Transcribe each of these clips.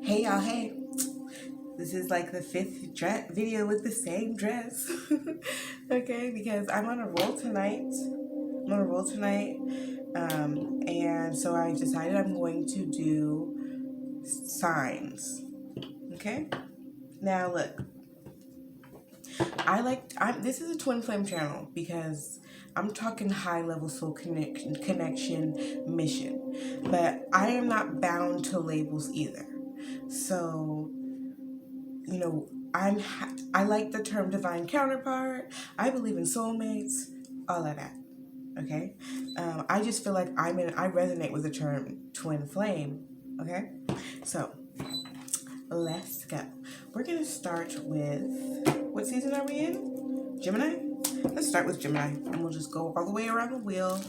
Hey y'all, hey. This is like the fifth video with the same dress. Okay, because I'm on a roll tonight. And so I decided I'm going to do signs. Okay? Now look, this is a twin flame channel because I'm talking high level soul connection mission, but I am not bound to labels either. So, you know, I like the term divine counterpart. I believe in soulmates, all of that. Okay, I just feel like I resonate with the term twin flame. Okay, so let's go. We're gonna start with, what season are we in? Gemini. Let's start with Gemini, and we'll just go all the way around the wheel.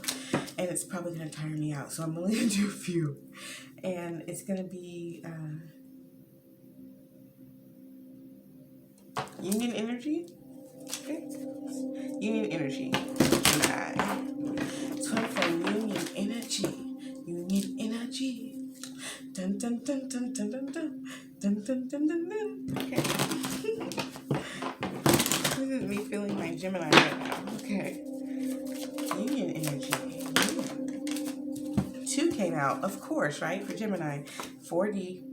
And it's probably gonna tire me out, so I'm only gonna do a few, and it's gonna be Union energy. Okay. Union energy. Gemini. Twin flame union energy. Union energy. Dun dun dun dun dun dun dun dun dun dun dun dun. Okay. This is me feeling my Gemini right now. Okay. Union energy. Yeah. 2 came out, of course, right? For Gemini. 4D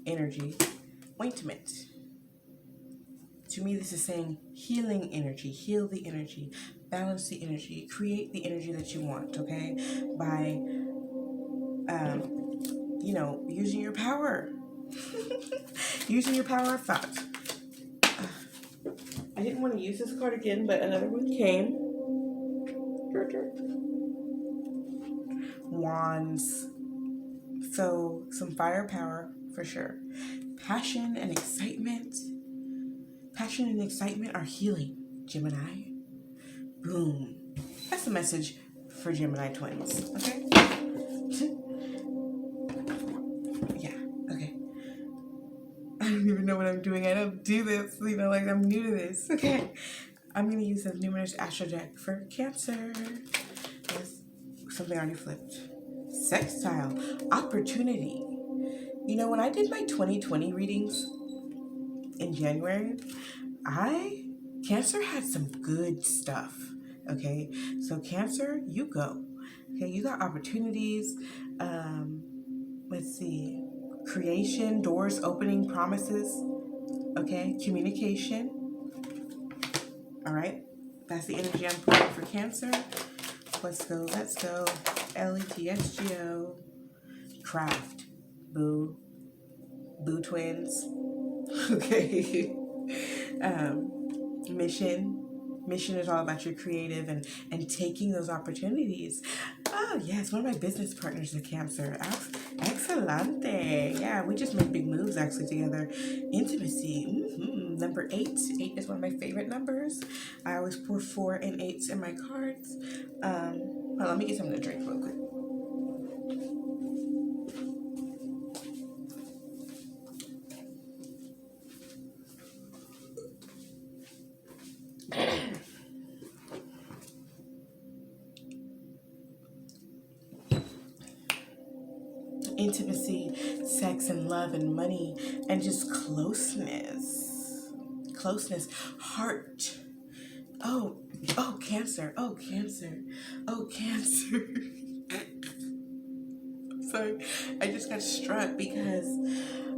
energy. Ointment. To me, this is saying healing energy, heal the energy, balance the energy, create the energy that you want, okay? By, using your power. Using your power of thought. I didn't want to use this card again, but another one came. Wands. So, some firepower for sure. Passion and excitement. Passion and excitement are healing, Gemini. Boom. That's the message for Gemini twins, okay? Yeah, okay. I don't even know what I'm doing. I don't do this, like I'm new to this, okay? I'm going to use the numerous astro deck for Cancer. There's something already flipped. Sextile. Opportunity. You know, when I did my 2020 readings in January, Cancer had some good stuff, okay? So Cancer, you go. Okay, you got opportunities. Let's see. Creation, doors opening, promises. Okay, communication. All right, that's the energy I'm putting for Cancer. Let's go. LETSGO. Craft. Boo twins. Okay. Mission is all about your creative and taking those opportunities. Oh yes, one of my business partners is Cancer. Excelente. Yeah, we just made big moves actually together. Intimacy. Number 8 is one of my favorite numbers. I always pour 4 and 8s in my cards. Hold on, let me get something to drink real quick. Intimacy, sex and love and money, and just closeness, heart. Oh, Cancer. Sorry, I just got struck because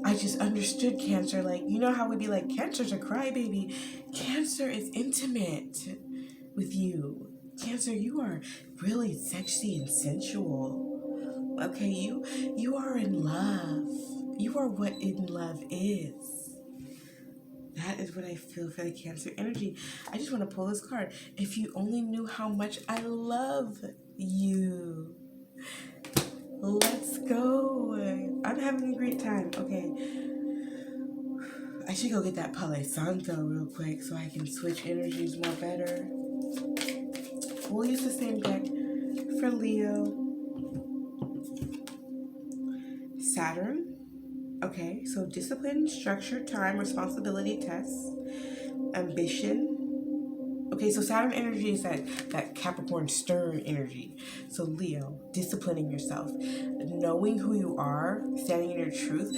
I just understood Cancer. Like, you know how we'd be like, Cancer's a crybaby. Cancer is intimate with you. Cancer, you are really sexy and sensual. Okay, you are in love. You are what in love is. That is what I feel for the Cancer energy. I just want to pull this card. If you only knew how much I love you. Let's go. I'm having a great time. Okay. I should go get that Palo Santo real quick so I can switch energies more better. We'll use the same deck for Leo. Saturn. Okay, so discipline, structure, time, responsibility, tests, ambition. Okay, so Saturn energy is that Capricorn stern energy. So Leo, disciplining yourself, knowing who you are, standing in your truth.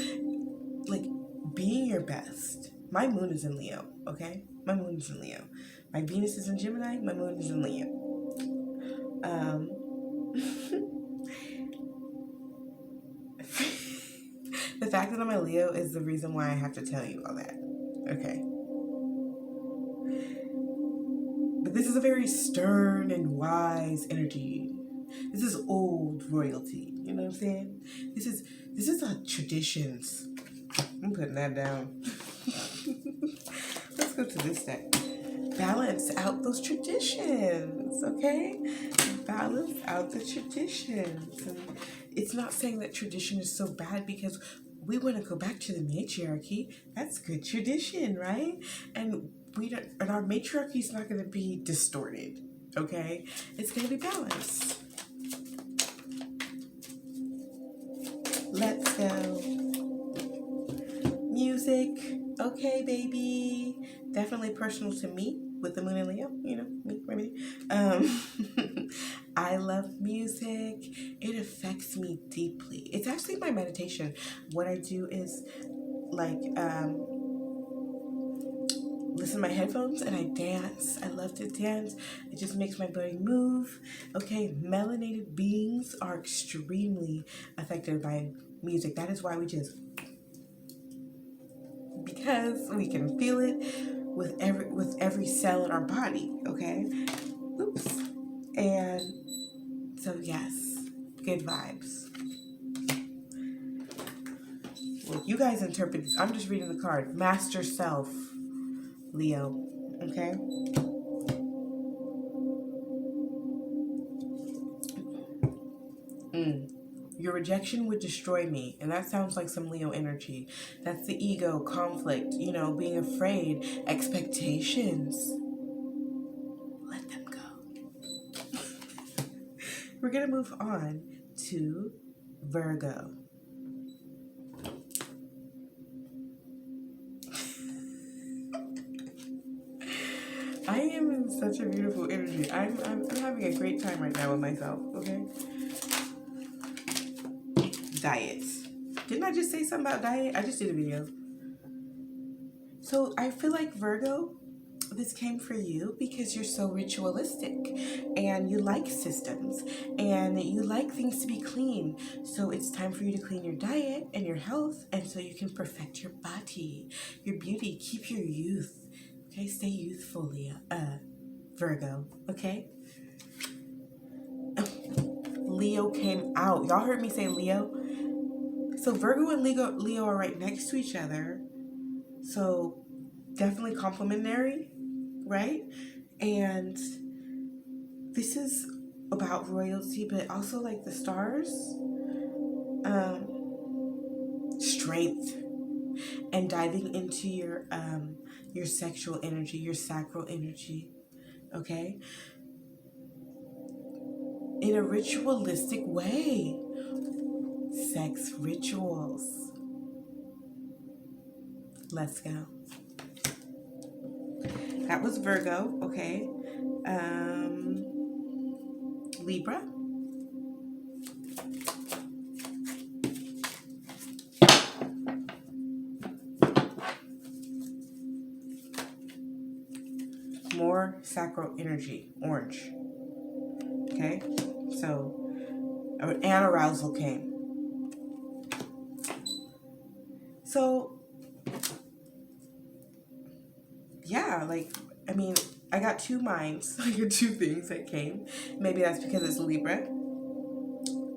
like being your best. My moon is in Leo, okay? My moon is in Leo. My Venus is in Gemini, my moon is in Leo. The fact that I'm a Leo is the reason why I have to tell you all that. Okay. But this is a very stern and wise energy. This is old royalty. You know what I'm saying? This is a traditions. I'm putting that down. Let's go to this deck. Balance out those traditions, okay? Balance out the traditions. And it's not saying that tradition is so bad, because we want to go back to the matriarchy. That's good tradition, right? And and our matriarchy is not going to be distorted, okay? It's going to be balanced. Let's go. Music. Okay, baby. Definitely personal to me with the moon and Leo. You know, me, remedy. I love music. It affects me deeply. It's actually my meditation. What I do is like listen to my headphones and I dance. I love to dance. It just makes my body move. Okay, melanated beings are extremely affected by music. That is why because we can feel it with every cell in our body, okay? Oops. And so yes, good vibes. Well, you guys interpret this. I'm just reading the card. Master Self, Leo, okay? Your rejection would destroy me. And that sounds like some Leo energy. That's the ego, conflict, being afraid, expectations. Let them go. We're going to move on to Virgo. I am in such a beautiful energy. I'm having a great time right now with myself, okay? Diet. Didn't I just say something about diet? I just did a video. So I feel like Virgo, this came for you because you're so ritualistic and you like systems and you like things to be clean. So it's time for you to clean your diet and your health, and so you can perfect your body, your beauty, keep your youth. Okay, stay youthful, Leo. Virgo, okay? Leo came out. Y'all heard me say Leo? So Virgo and Leo are right next to each other. So definitely complementary, right? And this is about royalty, but also like the stars, strength, and diving into your sexual energy, your sacral energy, okay? In a ritualistic way. Sex rituals. Let's go. That was Virgo, okay? Libra. More sacral energy, orange. Okay? So, and arousal came. So, yeah, I got two minds. I got two things that came. Maybe that's because it's Libra.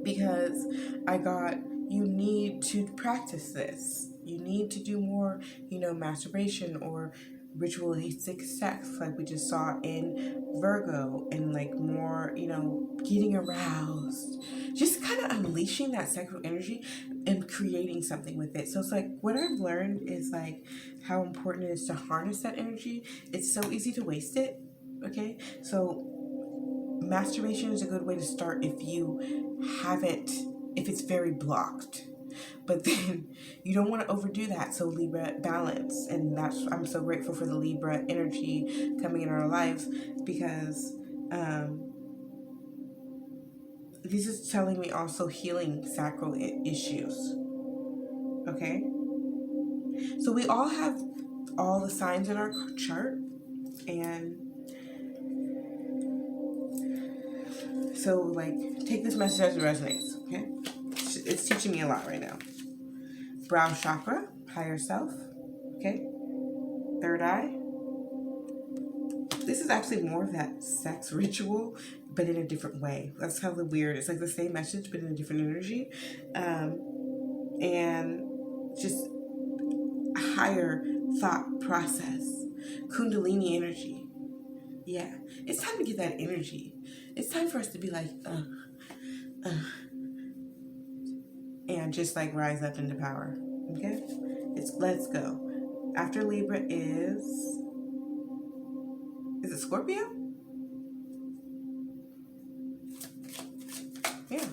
Because I got, you need to practice this. You need to do more, masturbation or ritualistic sex, like we just saw in Virgo, and like more, getting aroused, just kind of unleashing that sexual energy and creating something with it. So it's like what I've learned is like how important it is to harness that energy. It's so easy to waste it. Okay, so masturbation is a good way to start if it's very blocked. But then you don't want to overdo that. So Libra, balance. And I'm so grateful for the Libra energy coming in our lives, because this is telling me also healing sacral issues. Okay? So we all have all the signs in our chart, and so like take this message as it resonates, okay? It's teaching me a lot right now. Brow chakra, higher self, okay? Third eye. This is actually more of that sex ritual, but in a different way. That's kind of weird. It's like the same message, but in a different energy. And just a higher thought process. Kundalini energy. Yeah. It's time to get that energy. It's time for us to be like, and just like rise up into power. Okay? Let's go. After Libra is it Scorpio? Yeah.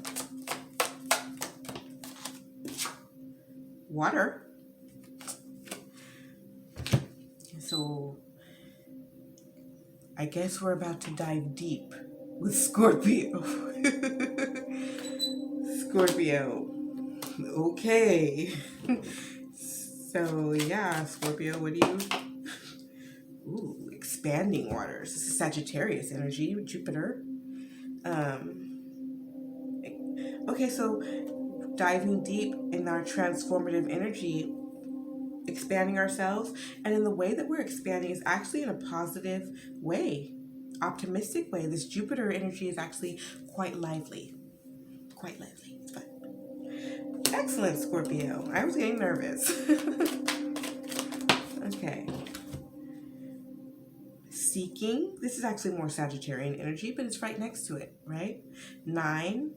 Water. So I guess we're about to dive deep with Scorpio. Scorpio. Okay. So yeah, Scorpio, what do you... Ooh, expanding waters. This is Sagittarius energy with Jupiter. Okay, so diving deep in our transformative energy, expanding ourselves, and in the way that we're expanding is actually in a positive way, optimistic way. This Jupiter energy is actually quite lively. Quite lively. It's fun. Excellent, Scorpio. I was getting nervous. Okay. Seeking. This is actually more Sagittarian energy, but it's right next to it, right? 9.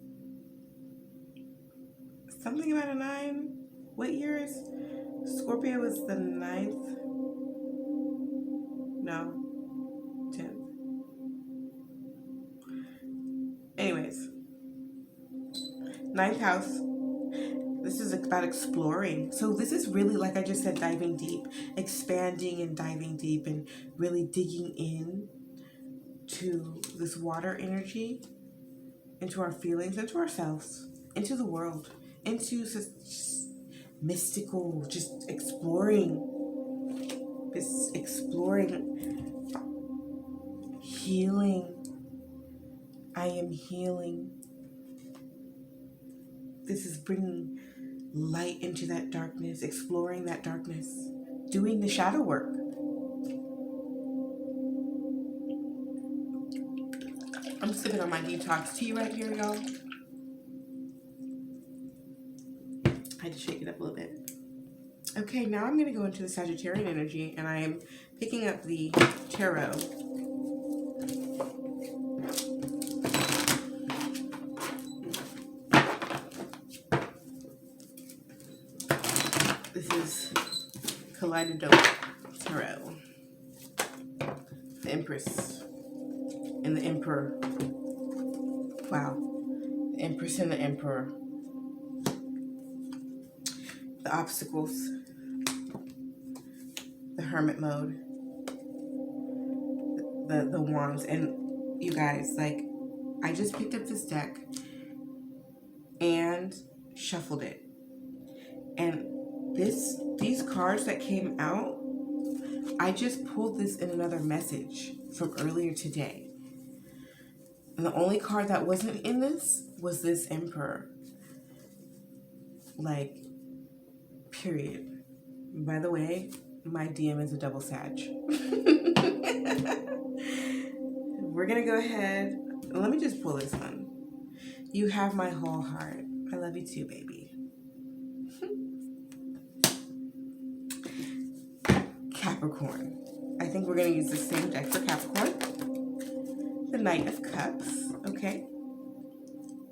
Something about a 9. What year is Scorpio? Was the 9th? No. 10th. Anyways. 9th house. This is about exploring. So this is really, like I just said, diving deep, expanding and diving deep and really digging in to this water energy, into our feelings, into ourselves, into the world, into just mystical, just exploring, healing. I am healing. This is bringing light into that darkness, exploring that darkness, doing the shadow work. I'm sipping on my detox tea right here, y'all. I had to shake it up a little bit. Okay, now I'm going to go into the Sagittarian energy, and I am picking up the tarot. This is Kaleidodope Tarot. The Empress and the Emperor. Wow. The Empress and the Emperor. The obstacles. The Hermit mode. The wands. And you guys, like, I just picked up this deck and shuffled it. And these cards that came out, I just pulled this in another message from earlier today. And the only card that wasn't in this was this Emperor. Like, period. By the way, my DM is a double Sag. We're going to go ahead. Let me just pull this one. You have my whole heart. I love you too, baby. Capricorn. I think we're going to use the same deck for Capricorn. The Knight of Cups. Okay.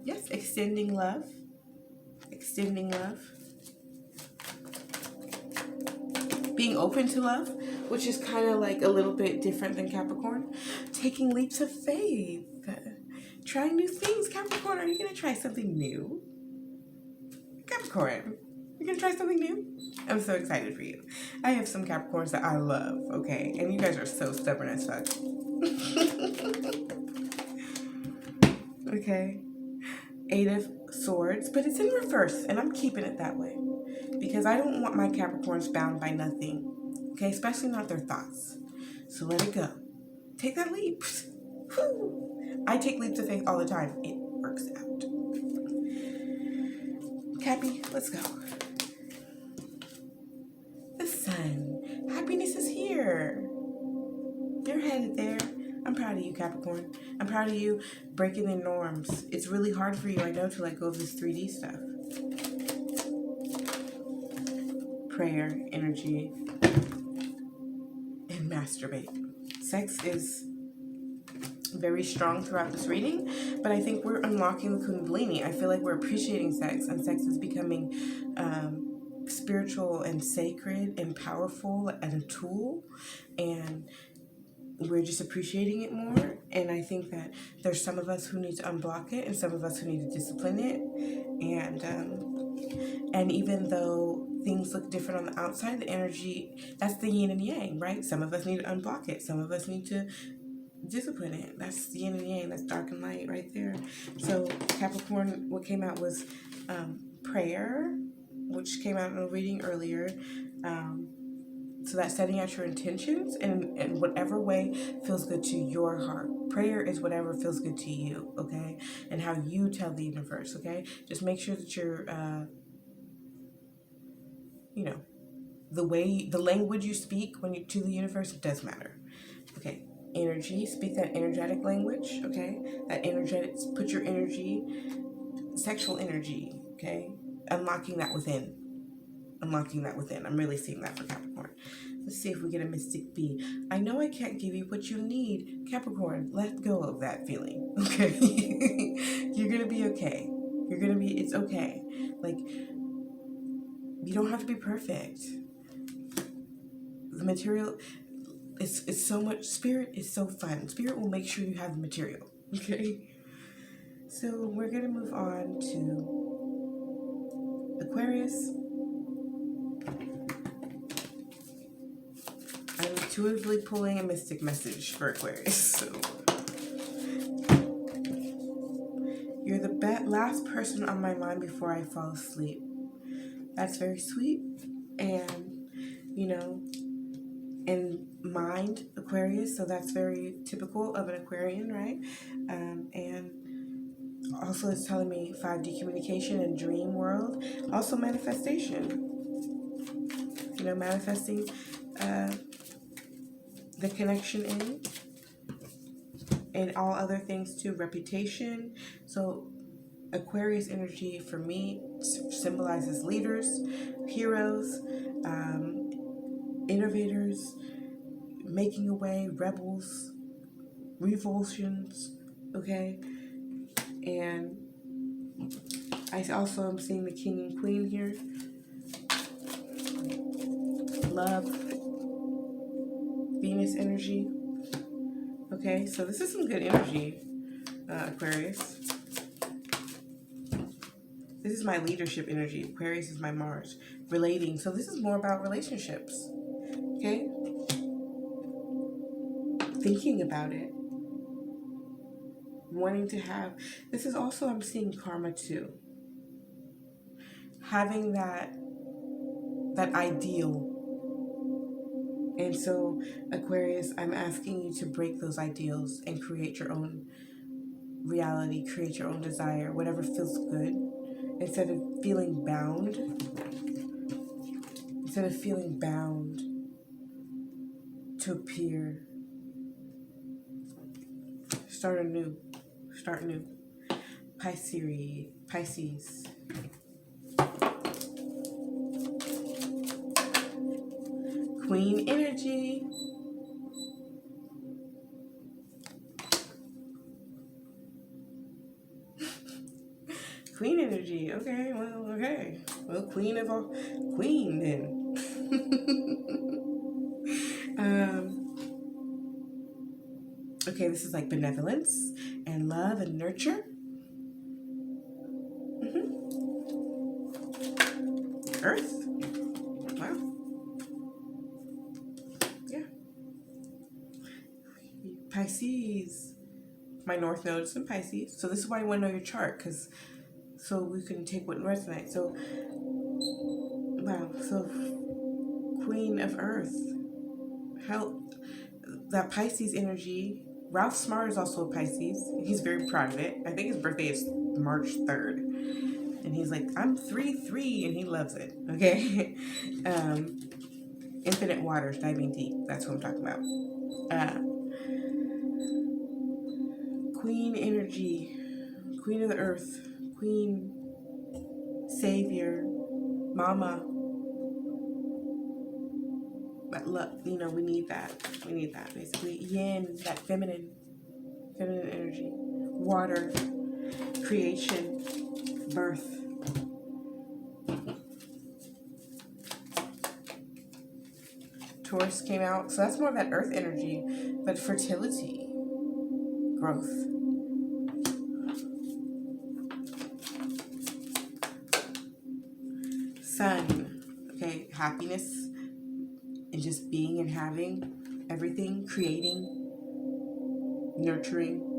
Yes, extending love. Extending love. Being open to love, which is kind of like a little bit different than Capricorn. Taking leaps of faith. Trying new things. Capricorn, are you going to try something new? Capricorn, you're going to try something new? I'm so excited for you. I have some Capricorns that I love, okay? And you guys are so stubborn as fuck. Okay. 8 of Swords, but it's in reverse, and I'm keeping it that way. because I don't want my Capricorns bound by nothing, okay, especially not their thoughts. So let it go. Take that leap. I take leaps of faith all the time. It works out. Cappy, let's go. The sun. Happiness is here. You're headed there. I'm proud of you, Capricorn. I'm proud of you breaking the norms. It's really hard for you, I know, to let go of this 3D stuff. Prayer, energy, and masturbate. Sex is very strong throughout this reading, but I think we're unlocking the Kundalini. I feel like we're appreciating sex, and sex is becoming spiritual and sacred and powerful and a tool, and we're just appreciating it more. And I think that there's some of us who need to unblock it and some of us who need to discipline it. And even though things look different on the outside, the energy, that's the yin and yang, right? Some of us need to unblock it. Some of us need to discipline it. That's the yin and yang. That's dark and light right there. So Capricorn, what came out was prayer, which came out in a reading earlier. So that's setting out your intentions in whatever way feels good to your heart. Prayer is whatever feels good to you, okay? And how you tell the universe, okay? Just make sure that you're, the language you speak to the universe, it does matter, okay? Energy, speak that energetic language, okay? That energetic, put your energy, sexual energy, okay? Unlocking that within. I'm really seeing that for Capricorn. Let's see if we get a Mystic B. I know I can't give you what you need, Capricorn. Let go of that feeling, okay? You're gonna be okay. It's okay. Like, you don't have to be perfect. The material, it's so much, spirit is so fun. Spirit will make sure you have the material, okay? So we're gonna move on to Aquarius. I'm intuitively pulling a mystic message for Aquarius. So you're the last person on my mind before I fall asleep. That's very sweet. And, in mind, Aquarius, so that's very typical of an Aquarian, right? And also it's telling me 5D communication and dream world. Also manifestation. Manifesting the connection and all other things too, reputation. So Aquarius energy for me symbolizes leaders, heroes, innovators, making a way, rebels, revulsions, okay? And I also am seeing the king and queen here. Love, Venus energy. Okay, so this is some good energy, Aquarius. This is my leadership energy. Aquarius is my Mars. Relating. So this is more about relationships. Okay? Thinking about it. Wanting to have. This is also, I'm seeing karma too. Having that ideal. And so, Aquarius, I'm asking you to break those ideals and create your own reality, create your own desire, whatever feels good. Instead of feeling bound to appear, start new. Pisces. Queen energy. Queen energy. Okay, well, queen then. Okay, this is like benevolence and love and nurture. Earth. Wow. Yeah. Pisces. My North Node is in Pisces. So this is why you want to know your chart, so we can take what resonates. So, wow. So, Queen of Earth. How that Pisces energy. Ralph Smart is also a Pisces. He's very proud of it. I think his birthday is March 3rd. And he's like, I'm 3-3, and he loves it. Okay? Infinite Waters, Diving Deep. That's what I'm talking about. Queen energy. Queen of the Earth. Queen. Savior. Mama. But look, we need that. We need that, basically. Yin, that feminine energy. Water. Creation. Birth. Taurus came out, so that's more of that earth energy, but fertility, growth. Sun, okay, happiness and just being and having everything, creating, nurturing.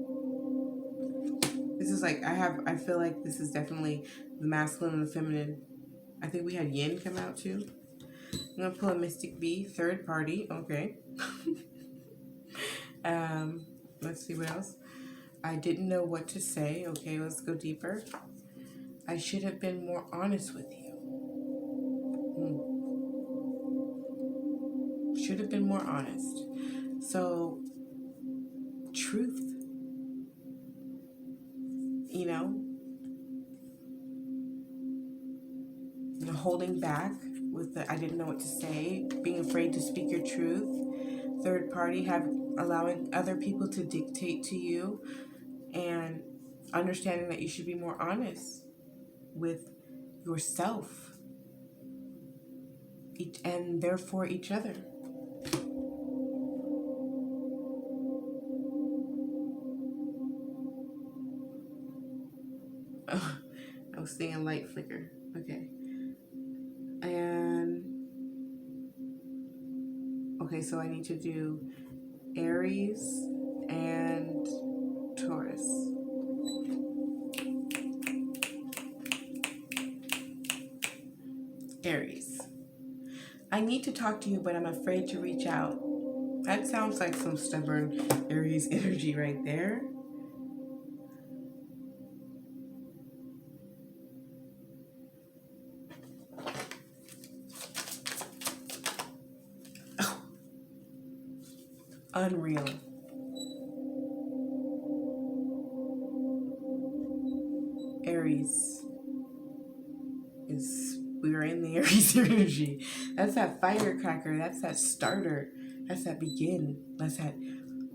This is like, I feel like this is definitely the masculine and the feminine. I think we had yin come out too. I'm going to pull a Mystic Bee, third party. Okay. Let's see what else. I didn't know what to say. Okay, let's go deeper. I should have been more honest with you. Should have been more honest. So, truth. Holding back with the I didn't know what to say, being afraid to speak your truth. Third party, allowing other people to dictate to you, and understanding that you should be more honest with yourself and therefore each other. Oh, I was seeing a light flicker. Okay. Okay, so I need to do Aries and Taurus. Aries. I need to talk to you, but I'm afraid to reach out. That sounds like some stubborn Aries energy right there. Oh. Unreal. Aries we're in the Aries energy. That's that firecracker. That's that starter. That's that begin. That's that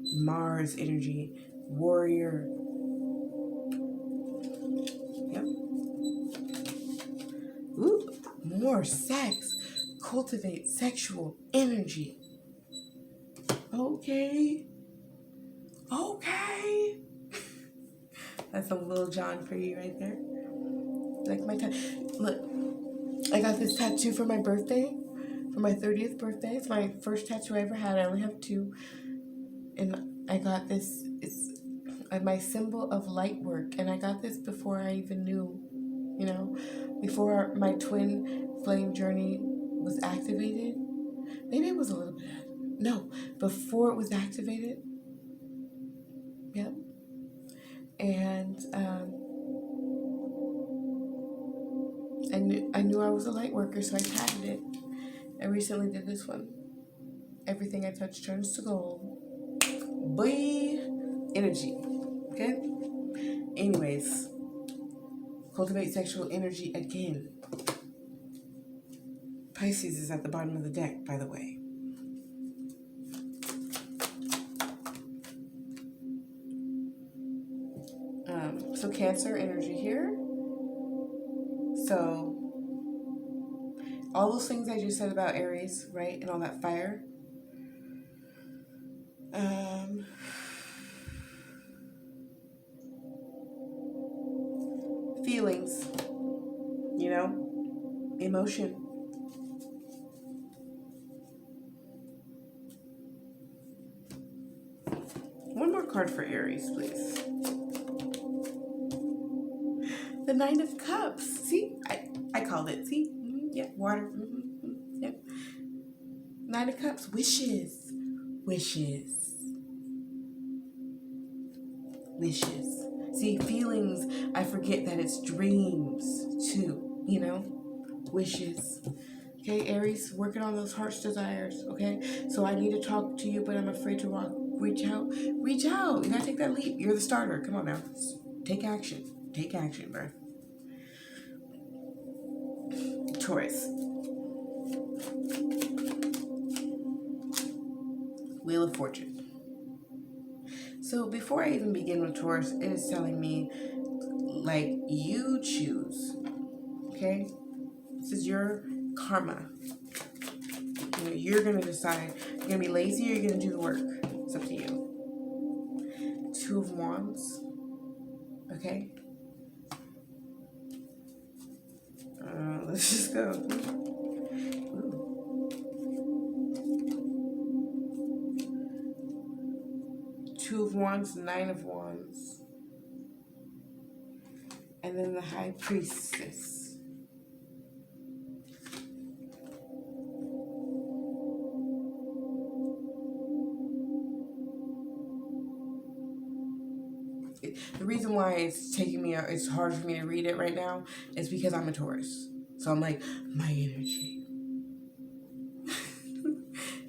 Mars energy. Warrior. Yep. Ooh, more sex. Cultivate sexual energy. Okay. That's a Lil Jon for you right there. Like my look, I got this tattoo for my birthday, for my 30th birthday. It's my first tattoo I ever had. I only have 2, and I got this. It's my symbol of light work, and I got this before I even knew, before my twin flame journey was activated. Maybe it was a little bit. No, before it was activated. Yep. And I knew I was a light worker, so I tatted it. I recently did this one. Everything I touch turns to gold. Boy, energy. Okay? Anyways, cultivate sexual energy again. Pisces is at the bottom of the deck, by the way. So Cancer energy here. So all those things I just said about Aries, right? And all that fire. Feelings, emotion. One more card for Aries, please. The Nine of Cups. See, I called it. See, yeah, water. Nine of Cups, wishes. Wishes. Wishes. See, feelings, I forget that it's dreams too, you know? Wishes. Okay, Aries, working on those heart's desires, okay? So I need to talk to you, but I'm afraid to reach out. Reach out. You gotta take that leap. You're the starter. Come on now. Take action. Take action, bro. Taurus. Wheel of Fortune. So before I even begin with Taurus, it is telling me, like, you choose, okay? This is your karma. You know, you're going to decide. You're going to be lazy or you're going to do the work. It's up to you. Two of Wands, okay? Let's just go. Two of Wands, Nine of Wands. And then the High Priestess. The reason why it's taking me, it's hard for me to read it right now is because I'm a Taurus. So I'm like, my energy.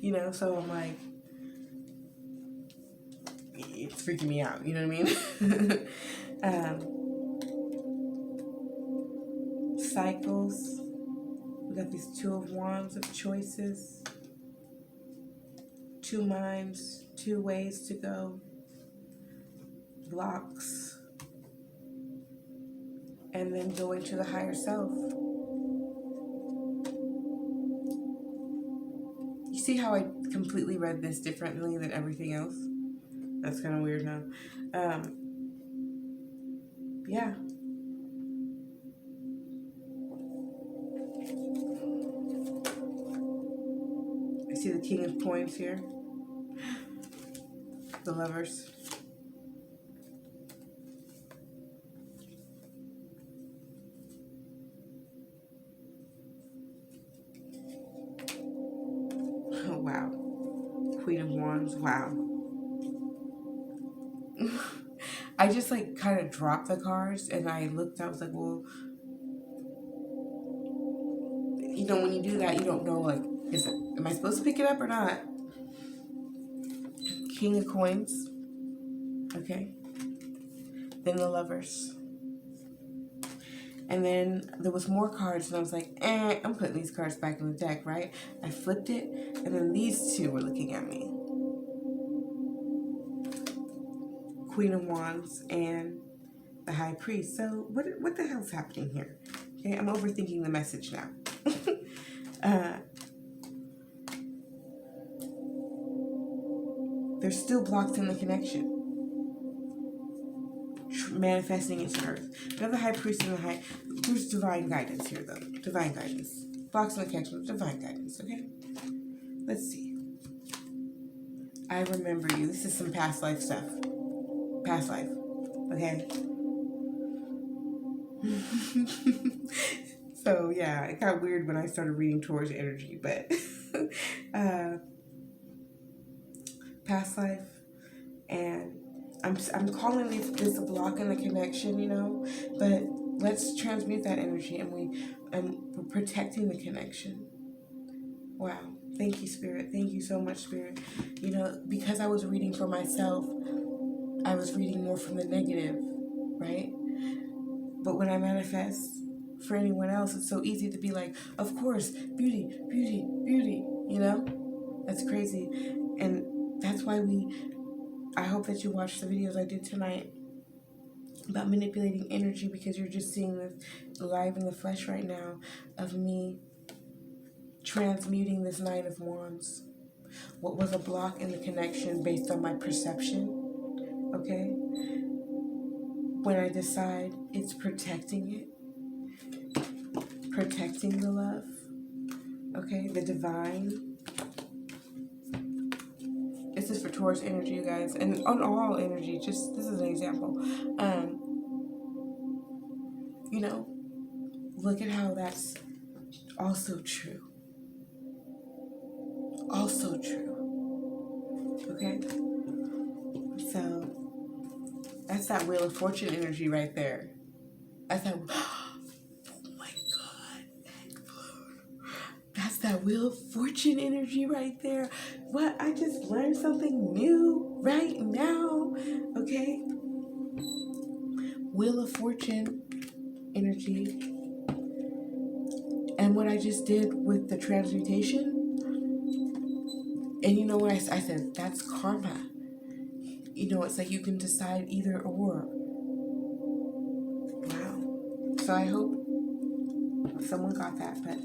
You know, so I'm like, it's freaking me out. You know what I mean? Cycles. We got these Two of Wands of choices. Two minds, two ways to go. Blocks. And then going to the higher self. You see how I completely read this differently than everything else? That's kind of weird, huh? Yeah. I see the King of Coins here. The Lovers. Oh, wow. Queen of Wands. Wow. I just like kind of dropped the cards and I looked, I was like, well, you know, when you do that, you don't know, like, am I supposed to pick it up or not? King of Coins. Okay. Then the Lovers. And then there was more cards and I was like, I'm putting these cards back in the deck, right? I flipped it and then these two were looking at me. Queen of Wands and the High Priest. So what the hell's happening here? Okay, I'm overthinking the message now. There's still blocks in the connection. Manifesting into earth. Another High Priest and the High... There's divine guidance here, though. Divine guidance. Blocks in the connection. Divine guidance, okay? Let's see. I remember you. This is some past life stuff. Past life. Okay? So, yeah, it got weird when I started reading Taurus energy, but... past life, and I'm calling this a block in the connection, you know, but let's transmute that energy and we're protecting the connection. Wow. Thank you, Spirit. Thank you so much, Spirit. You know, because I was reading for myself, I was reading more from the negative, right? But when I manifest for anyone else, it's so easy to be like, of course, beauty, beauty, beauty, you know? That's crazy. And that's why I hope that you watch the videos I did tonight about manipulating energy, because you're just seeing this live in the flesh right now of me transmuting this Nine of Wands. What was a block in the connection based on my perception, okay? When I decide it's protecting it, protecting the love, okay? The divine. This is for Taurus energy, you guys, and on all energy. Just this is an example. You know, look at how that's also true. also true. Okay? So that's that Wheel of Fortune energy right there. That's that, oh my God. That's that Wheel of Fortune energy right there. What? I just learned something new right now. Okay? Wheel of Fortune energy. And what I just did with the transmutation. And you know what I said? That's karma. You know, it's like you can decide either or. Wow. So I hope someone got that. But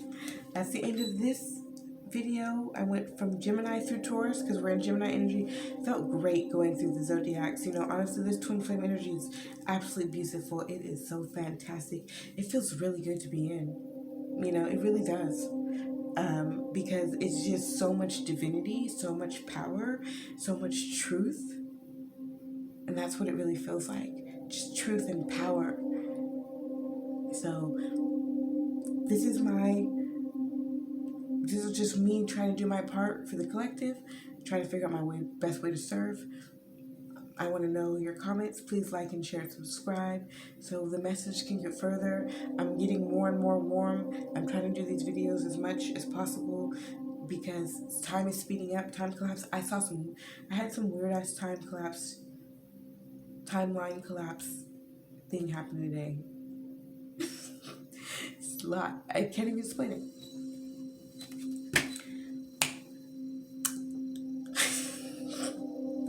that's the end of this video. I went from Gemini through Taurus because we're in Gemini energy. Felt great going through the zodiacs. You know, honestly, this twin flame energy is absolutely beautiful. It is so fantastic. It feels really good to be in. You know, it really does. Because it's just so much divinity, so much power, so much truth. And that's what it really feels like. Just truth and power. So this is just me trying to do my part for the collective, trying to figure out my best way to serve. I want to know your comments. Please like and share and subscribe so the message can get further. I'm getting more and more warm. I'm trying to do these videos as much as possible because time is speeding up. Time collapse. I had some weird ass timeline collapse thing happen today. It's a lot. I can't even explain it.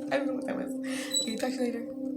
I don't know what that was. Okay, talk to you later.